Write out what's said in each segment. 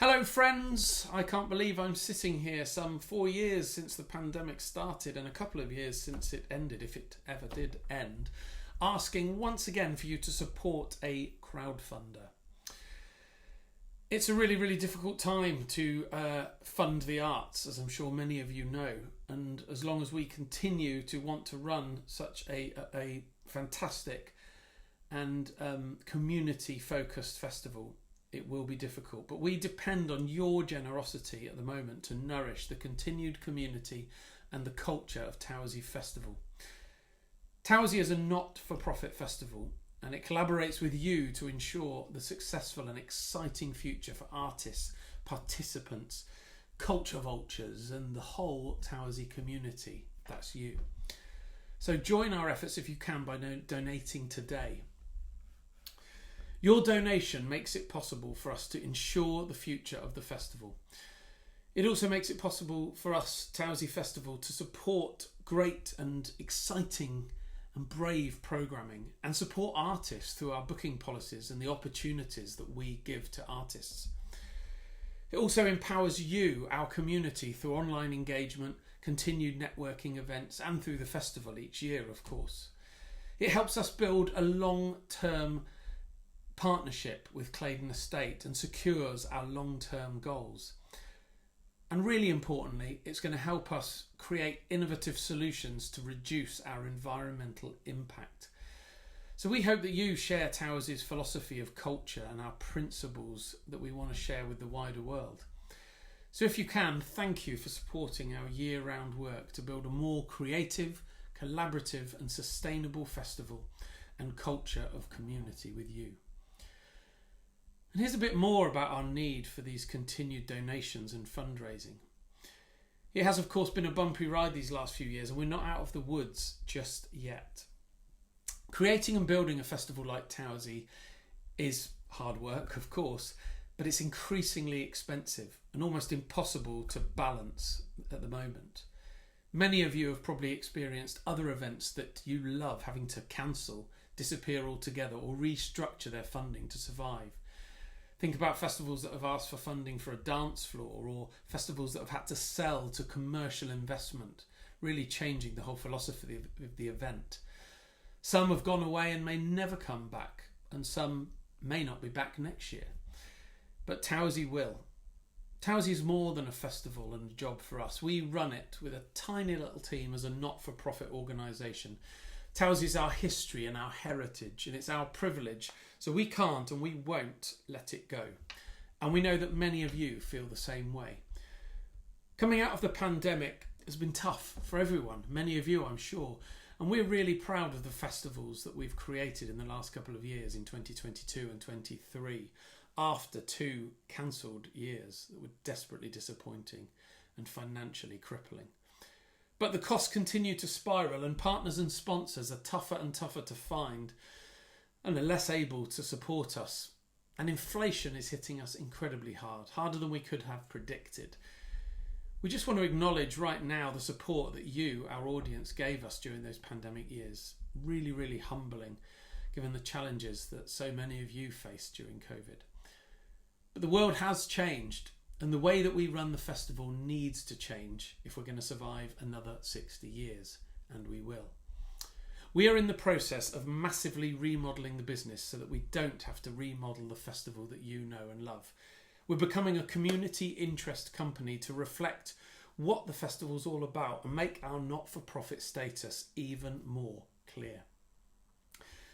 Hello friends, I can't believe I'm sitting here some 4 years since the pandemic started and a couple of years since it ended, if it ever did end, asking once again for you to support a crowdfunder. It's a really difficult time to fund the arts, as I'm sure many of you know, and as long as we continue to want to run such a fantastic and community focused festival, it will be difficult, but we depend on your generosity at the moment to nourish the continued community and the culture of Towersey Festival. Towersey is a not-for-profit festival, and it collaborates with you to ensure the successful and exciting future for artists, participants, culture vultures and the whole Towersey community. That's you. So join our efforts if you can by donating today. Your donation makes it possible for us to ensure the future of the festival. It also makes it possible for us, Towersey Festival, to support great and exciting and brave programming and support artists through our booking policies and the opportunities that we give to artists. It also empowers you, our community, through online engagement, continued networking events and through the festival each year, of course. It helps us build a long-term partnership with Claydon Estate and secures our long-term goals. And really importantly, it's going to help us create innovative solutions to reduce our environmental impact. So we hope that you share Towersey's philosophy of culture and our principles that we want to share with the wider world. So if you can, thank you for supporting our year-round work to build a more creative, collaborative and sustainable festival and culture of community with you. And here's a bit more about our need for these continued donations and fundraising. It has of course been a bumpy ride these last few years and we're not out of the woods just yet. Creating and building a festival like Towersey is hard work of course, but it's increasingly expensive and almost impossible to balance at the moment. Many of you have probably experienced other events that you love having to cancel, disappear altogether or restructure their funding to survive. Think about festivals that have asked for funding for a dance floor or festivals that have had to sell to commercial investment, really changing the whole philosophy of the event. Some have gone away and may never come back, and some may not be back next year. But Towersey will. Towersey is more than a festival and a job for us. We run it with a tiny little team as a not-for-profit organisation. Towersey is our history and our heritage, and it's our privilege, so we can't and we won't let it go. And we know that many of you feel the same way. Coming out of the pandemic has been tough for everyone, many of you I'm sure, and we're really proud of the festivals that we've created in the last couple of years in 2022 and 23, after 2 cancelled years that were desperately disappointing and financially crippling. But the costs continue to spiral and partners and sponsors are tougher and tougher to find and are less able to support us. And inflation is hitting us incredibly hard, harder than we could have predicted. We just want to acknowledge right now the support that you, our audience, gave us during those pandemic years. Really humbling, given the challenges that so many of you faced during COVID. But the world has changed. And the way that we run the festival needs to change if we're going to survive another 60 years, and we will. We are in the process of massively remodelling the business so that we don't have to remodel the festival that you know and love. We're becoming a community interest company to reflect what the festival's all about and make our not-for-profit status even more clear.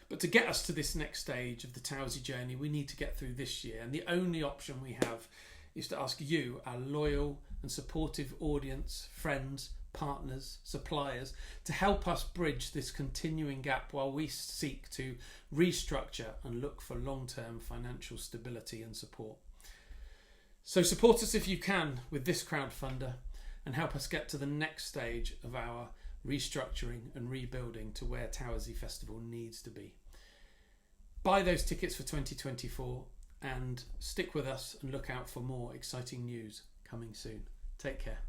But to get us to this next stage of the Towersey journey, we need to get through this year, and the only option we have is to ask you, our loyal and supportive audience, friends, partners, suppliers, to help us bridge this continuing gap while we seek to restructure and look for long-term financial stability and support. So support us if you can with this crowdfunder and help us get to the next stage of our restructuring and rebuilding to where Towersey Festival needs to be. Buy those tickets for 2024 and stick with us and look out for more exciting news coming soon. Take care.